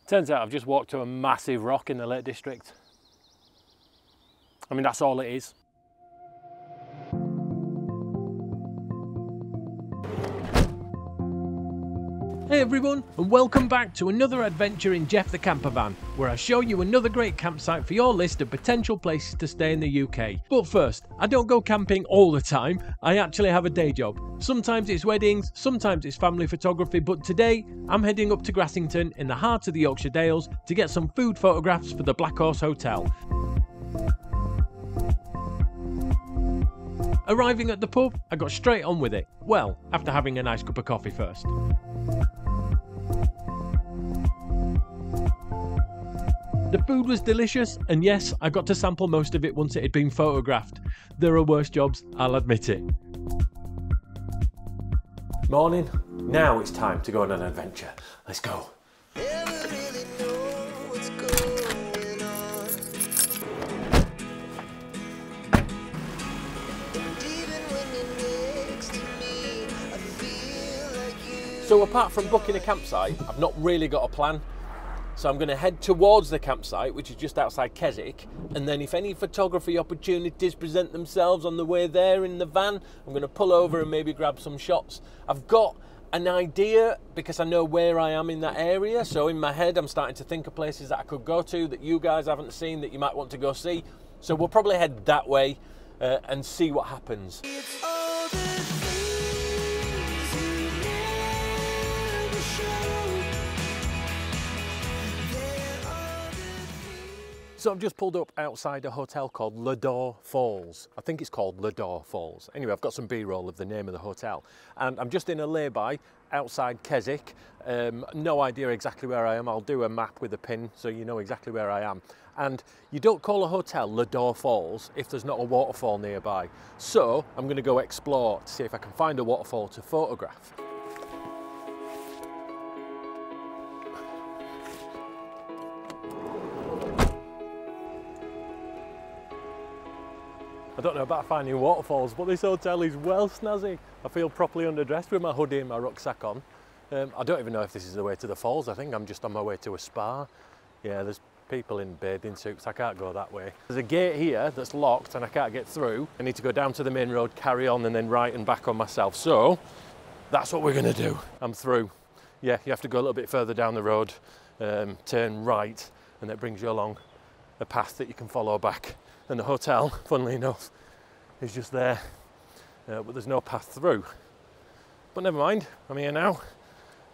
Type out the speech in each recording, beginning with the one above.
Turns out I've just walked to a massive rock in the Lake District. I mean, that's all it is. Hey everyone, and welcome back to another adventure in Jeff the Camper Van, where I show you another great campsite for your list of potential places to stay in the UK. But first, I don't go camping all the time, I actually have a day job. Sometimes it's weddings, sometimes it's family photography, but today I'm heading up to Grassington in the heart of the Yorkshire Dales to get some food photographs for the Black Horse Hotel. Arriving at the pub, I got straight on with it. Well, after having a nice cup of coffee first. The food was delicious, and yes, I got to sample most of it once it had been photographed. There are worse jobs, I'll admit it. Morning. Now it's time to go on an adventure. Let's go. So apart from booking a campsite, I've not really got a plan. So I'm going to head towards the campsite, which is just outside Keswick, and then if any photography opportunities present themselves on the way there in the van, I'm going to pull over and maybe grab some shots. I've got an idea because I know where I am in that area, so in my head I'm starting to think of places that I could go to that you guys haven't seen that you might want to go see. So we'll probably head that way and see what happens. So I've just pulled up outside a hotel called Ladore Falls. I think it's called Ladore Falls. Anyway, I've got some B-roll of the name of the hotel. And I'm just in a lay-by outside Keswick. No idea exactly where I am. I'll do a map with a pin so you know exactly where I am. And you don't call a hotel Ladore Falls if there's not a waterfall nearby. So I'm going to go explore to see if I can find a waterfall to photograph. I don't know about finding waterfalls, but this hotel is well snazzy. I feel properly underdressed with my hoodie and my rucksack on. I don't even know if this is the way to the falls. I think I'm just on my way to a spa. Yeah, there's people in bathing suits. I can't go that way. There's a gate here that's locked and I can't get through. I need to go down to the main road, carry on, and then right and back on myself. So that's what we're gonna do. I'm through. Yeah, you have to go a little bit further down the road, turn right, and that brings you along a path that you can follow back. And the hotel, funnily enough, is just there, but there's no path through. But never mind, I'm here now.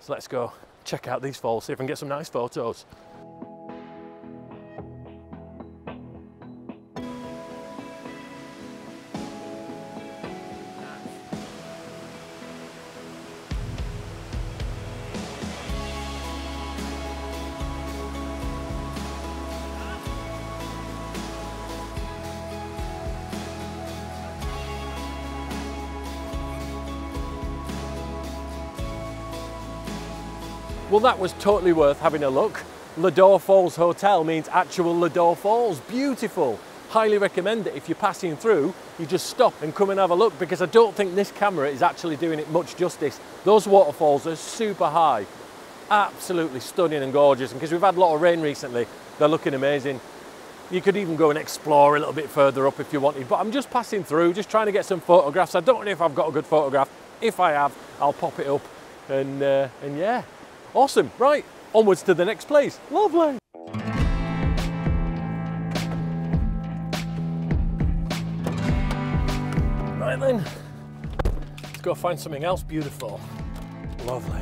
So let's go check out these falls, see if I can get some nice photos. Well, that was totally worth having a look. Ladore Falls Hotel means actual Ladore Falls. Beautiful. Highly recommend it. If you're passing through, you just stop and come and have a look, because I don't think this camera is actually doing it much justice. Those waterfalls are super high. Absolutely stunning and gorgeous. And because we've had a lot of rain recently, they're looking amazing. You could even go and explore a little bit further up if you wanted, but I'm just passing through, just trying to get some photographs. I don't know if I've got a good photograph. If I have, I'll pop it up and yeah. Awesome, right, onwards to the next place. Lovely. Right then, let's go find something else beautiful. Lovely.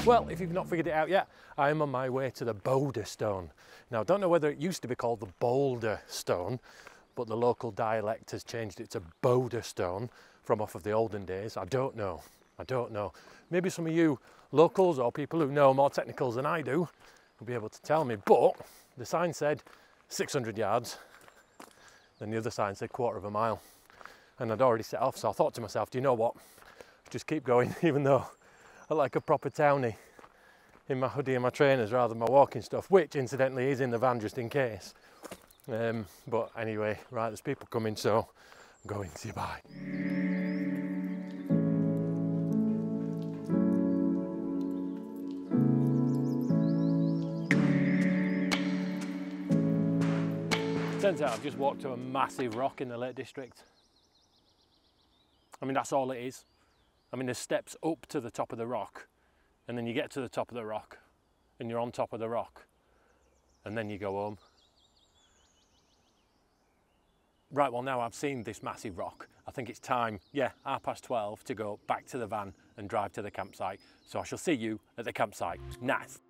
Well, if you've not figured it out yet, I am on my way to the Boulder Stone. Now, I don't know whether it used to be called the Boulder Stone, but the local dialect has changed it to Boulder Stone from off of the olden days. I don't know. I don't know. Maybe some of you locals or people who know more technicals than I do will be able to tell me, but the sign said 600 yards, then the other sign said quarter of a mile. And I'd already set off, so I thought to myself, do you know what? Just keep going, even though I like a proper townie in my hoodie and my trainers rather than my walking stuff, which incidentally is in the van just in case. But anyway, right, there's people coming, so I'm going. See you, bye. Turns out I've just walked to a massive rock in the Lake District. I mean, that's all it is. I mean, there's steps up to the top of the rock, and then you get to the top of the rock, and you're on top of the rock, and then you go home. Right, well now I've seen this massive rock, I think it's time, 12:30 to go back to the van and drive to the campsite. So I shall see you at the campsite. Nice.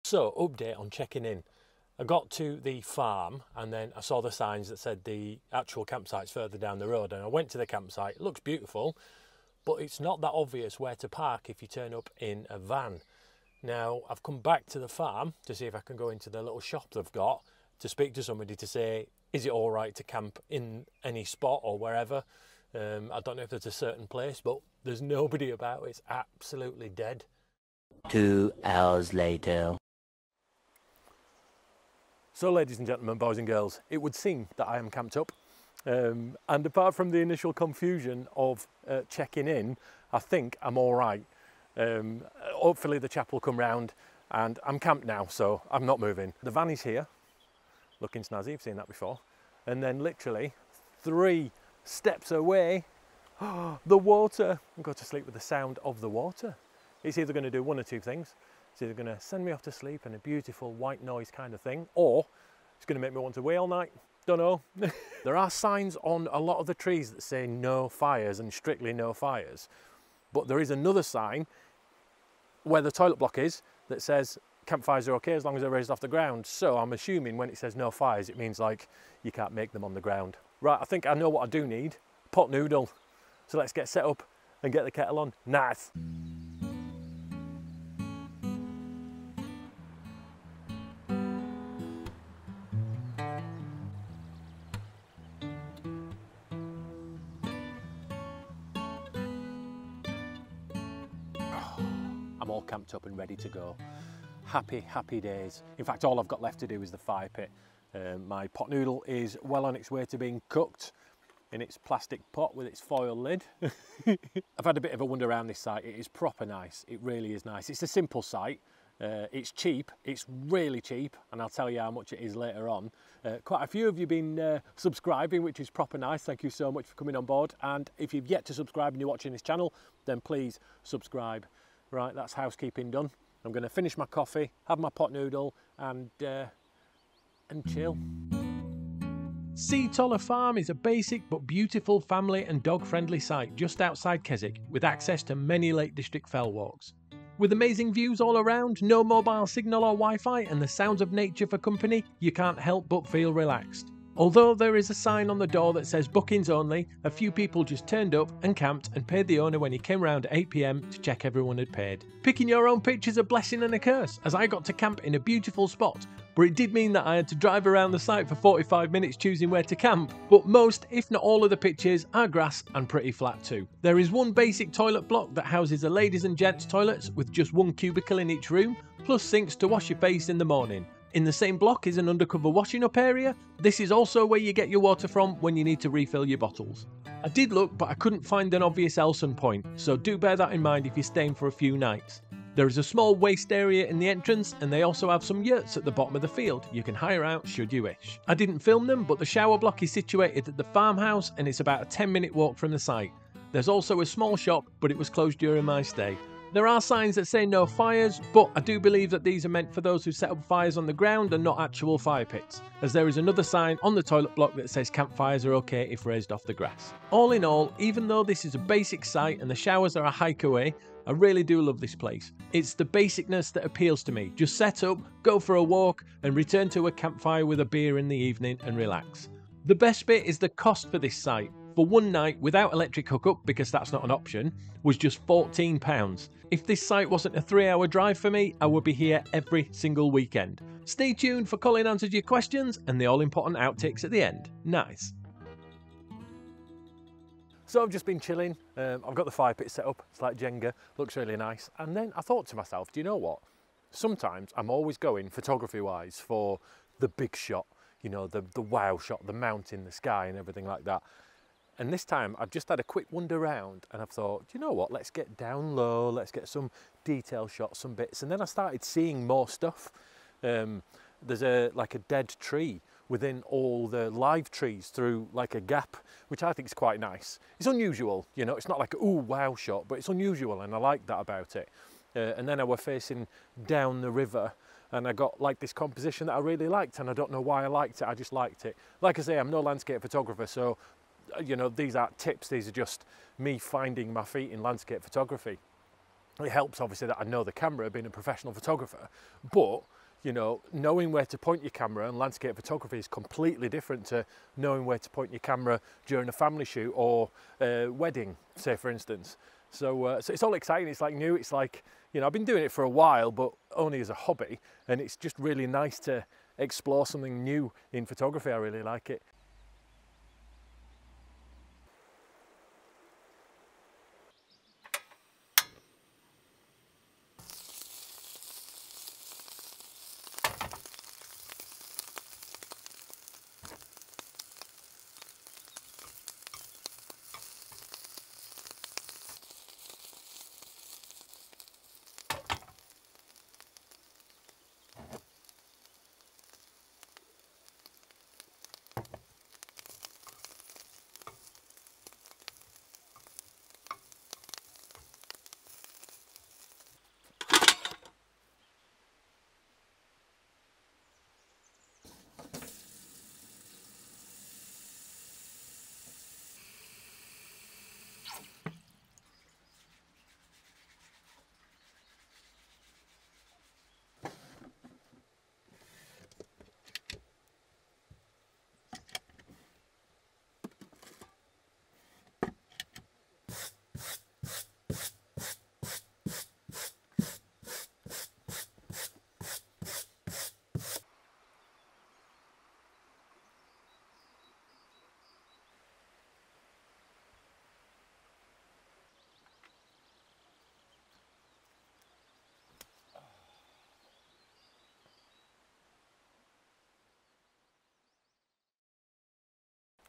So, update on checking in. I got to the farm and then I saw the signs that said the actual campsite's further down the road, and I went to the campsite. It looks beautiful, but it's not that obvious where to park if you turn up in a van. Now, I've come back to the farm to see if I can go into the little shop they've got to speak to somebody to say, is it all right to camp in any spot or wherever? I don't know if there's a certain place, but there's nobody about. It's absolutely dead. 2 hours later. So ladies and gentlemen, boys and girls, it would seem that I am camped up. And apart from the initial confusion of checking in, I think I'm all right. Hopefully the chap will come round, and I'm camped now, so I'm not moving. The van is here, looking snazzy, you've seen that before. And then literally 3 steps away, the water. I'll go to sleep with the sound of the water. It's either going to do one or two things. It's either going to send me off to sleep in a beautiful white noise kind of thing, or it's going to make me want to wait all night. Don't know. There are signs on a lot of the trees that say no fires and strictly no fires. But there is another sign where the toilet block is that says campfires are okay as long as they're raised off the ground. So I'm assuming when it says no fires, it means like you can't make them on the ground. Right, I think I know what I do need. Pot noodle. So let's get set up and get the kettle on. Nice. I'm all camped up and ready to go. Happy, happy days. In fact, all I've got left to do is the fire pit. My pot noodle is well on its way to being cooked in its plastic pot with its foil lid. I've had a bit of a wander around this site. It is proper nice. It really is nice. It's a simple site. It's cheap. It's really cheap, and I'll tell you how much it is later on. Quite a few of you have been subscribing, which is proper nice. Thank you so much for coming on board. And if you've yet to subscribe and you're watching this channel, then please subscribe. Right, that's housekeeping done. I'm going to finish my coffee, have my pot noodle, and chill. Seatoller Farm is a basic but beautiful family and dog-friendly site just outside Keswick, with access to many Lake District fell walks. With amazing views all around, no mobile signal or Wi-Fi, and the sounds of nature for company, you can't help but feel relaxed. Although there is a sign on the door that says bookings only, a few people just turned up and camped and paid the owner when he came around at 8 PM to check everyone had paid. Picking your own pitch is a blessing and a curse, as I got to camp in a beautiful spot, but it did mean that I had to drive around the site for 45 minutes choosing where to camp. But most, if not all of the pitches are grass and pretty flat too. There is one basic toilet block that houses a ladies and gents toilets with just one cubicle in each room, plus sinks to wash your face in the morning. In the same block is an undercover washing up area. This is also where you get your water from when you need to refill your bottles. I did look, but I couldn't find an obvious Elson point, so do bear that in mind if you're staying for a few nights. There is a small waste area in the entrance, and they also have some yurts at the bottom of the field you can hire out should you wish. I didn't film them, but the shower block is situated at the farmhouse and it's about a 10-minute walk from the site. There's also a small shop, but it was closed during my stay. There are signs that say no fires, but I do believe that these are meant for those who set up fires on the ground and not actual fire pits, as there is another sign on the toilet block that says campfires are okay if raised off the grass. All in all, even though this is a basic site and the showers are a hike away, I really do love this place. It's the basicness that appeals to me. Just set up, go for a walk, and return to a campfire with a beer in the evening and relax. The best bit is the cost for this site. For one night without electric hookup, because that's not an option, was just £14. If this site wasn't a 3-hour drive for me, I would be here every single weekend. Stay tuned for Colin answers your questions and the all-important outtakes at the end. Nice. So I've just been chilling, I've got the fire pit set up, it's like Jenga, looks really nice. And then I thought to myself, do you know what? Sometimes I'm always going, photography-wise, for the big shot, you know, the wow shot, the mountain, the sky and everything like that. And this time I've just had a quick wander around and I've thought, you know what, let's get down low, let's get some detail shots, some bits. And then I started seeing more stuff. There's like a dead tree within all the live trees through like a gap, which I think is quite nice. It's unusual, you know, it's not like a ooh wow shot, but it's unusual and I like that about it. And then I were facing down the river and I got like this composition that I really liked, and I don't know why I liked it, I just liked it. Like I say, I'm no landscape photographer, so you know, these aren't tips, these are just me finding my feet in landscape photography. It helps obviously that I know the camera, being a professional photographer, but you know, knowing where to point your camera and landscape photography is completely different to knowing where to point your camera during a family shoot or a wedding, say for instance. So, so it's all exciting, it's like new, it's like, you know, I've been doing it for a while, but only as a hobby, and it's just really nice to explore something new in photography. I really like it.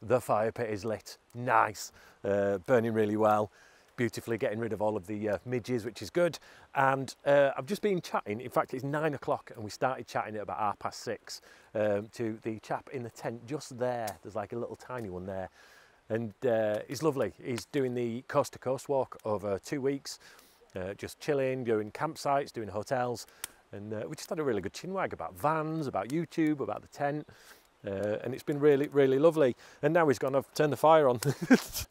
The fire pit is lit, nice, burning really well, beautifully getting rid of all of the midges, which is good. And I've just been chatting, in fact it's 9 o'clock and we started chatting at about 6:30 to the chap in the tent just there. There's like a little tiny one there, and he's lovely. He's doing the coast to coast walk over 2 weeks, just chilling, doing campsites, doing hotels, and we just had a really good chinwag about vans, about YouTube, about the tent. And it's been really, really lovely. And now he's gone, I've turned the fire on.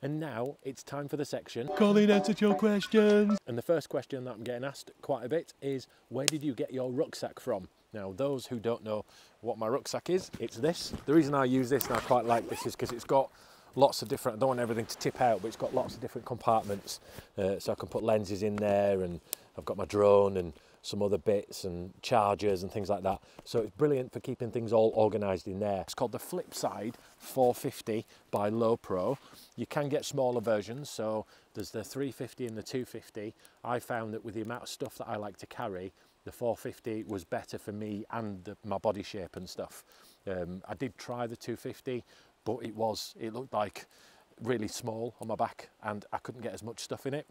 And now it's time for the section Colin answered your questions. And the first question that I'm getting asked quite a bit is, where did you get your rucksack from? Now, those who don't know what my rucksack is, it's this. The reason I use this and I quite like this is because it's got lots of different, I don't want everything to tip out, but it's got lots of different compartments. So I can put lenses in there, and I've got my drone and some other bits and chargers and things like that. So it's brilliant for keeping things all organised in there. It's called the Flipside 450 by Low Pro. You can get smaller versions, so there's the 350 and the 250. I found that with the amount of stuff that I like to carry, the 450 was better for me and my body shape and stuff. I did try the 250, but it looked like really small on my back and I couldn't get as much stuff in it.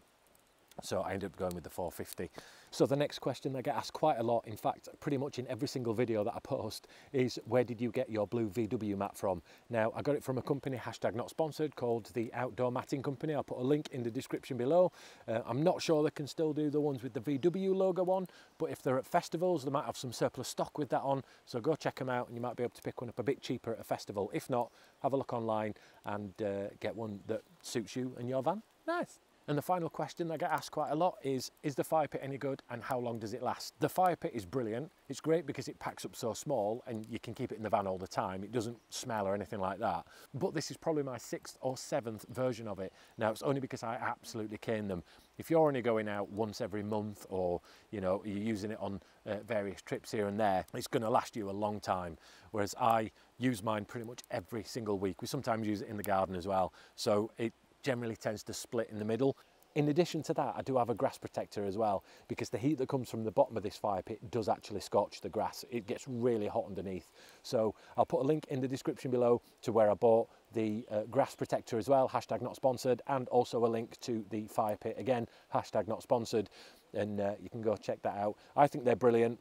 So I ended up going with the 450. So the next question I get asked quite a lot, in fact, pretty much in every single video that I post, is where did you get your blue VW mat from? Now, I got it from a company, hashtag not sponsored, called the Outdoor Matting Company. I'll put a link in the description below. I'm not sure they can still do the ones with the VW logo on, but if they're at festivals, they might have some surplus stock with that on. So go check them out and you might be able to pick one up a bit cheaper at a festival. If not, have a look online and get one that suits you and your van. Nice. And the final question I get asked quite a lot is the fire pit any good and how long does it last? The fire pit is brilliant. It's great because it packs up so small and you can keep it in the van all the time. It doesn't smell or anything like that. But this is probably my 6th or 7th version of it. Now, it's only because I absolutely cane them. If you're only going out once every month or, you know, you're using it on various trips here and there, it's going to last you a long time. Whereas I use mine pretty much every single week. We sometimes use it in the garden as well. So it generally tends to split in the middle. In addition to that, I do have a grass protector as well, because the heat that comes from the bottom of this fire pit does actually scorch the grass. It gets really hot underneath. So I'll put a link in the description below to where I bought the grass protector as well, hashtag not sponsored, and also a link to the fire pit again, hashtag not sponsored, and you can go check that out. I think they're brilliant,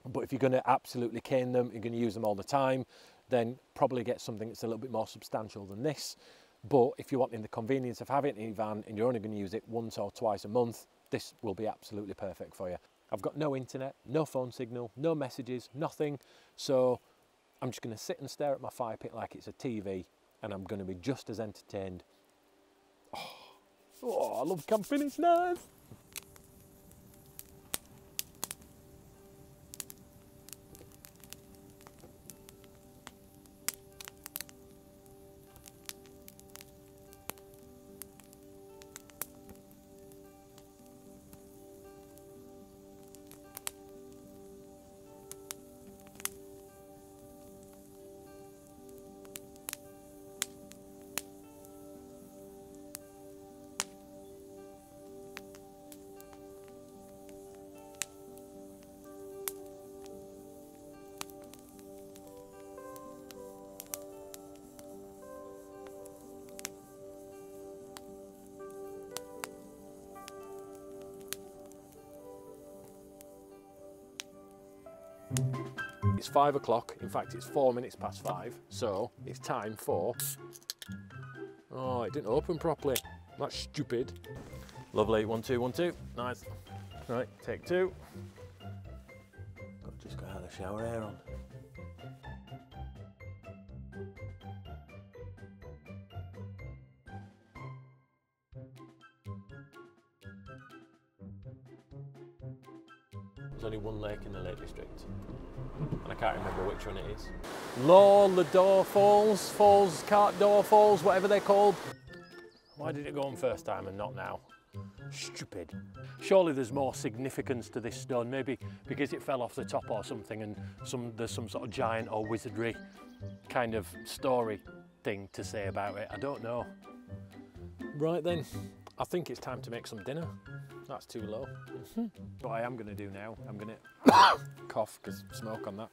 but if you're going to absolutely cane them, you're going to use them all the time, then probably get something that's a little bit more substantial than this. But if you're wanting the convenience of having it in your van and you're only going to use it once or twice a month, this will be absolutely perfect for you. I've got no internet, no phone signal, no messages, nothing. So I'm just going to sit and stare at my fire pit like it's a TV and I'm going to be just as entertained. Oh, I love camping, it's nice. It's 5 o'clock, in fact it's 4 minutes past 5, so it's time for... Oh, it didn't open properly, that's stupid. Lovely, 1, 2, 1, 2, nice. Right, take 2. Just got out of the shower air on. There's only one lake in the Lake District, and I can't remember which one it is. Lord Falls, Cart Door Falls, whatever they're called. Why did it go on first time and not now? Stupid. Surely there's more significance to this stone, maybe because it fell off the top or something and there's some sort of giant or wizardry kind of story thing to say about it. I don't know. Right then, I think it's time to make some dinner. That's too low. What I am going to do now, I'm going to cough because smoke on that.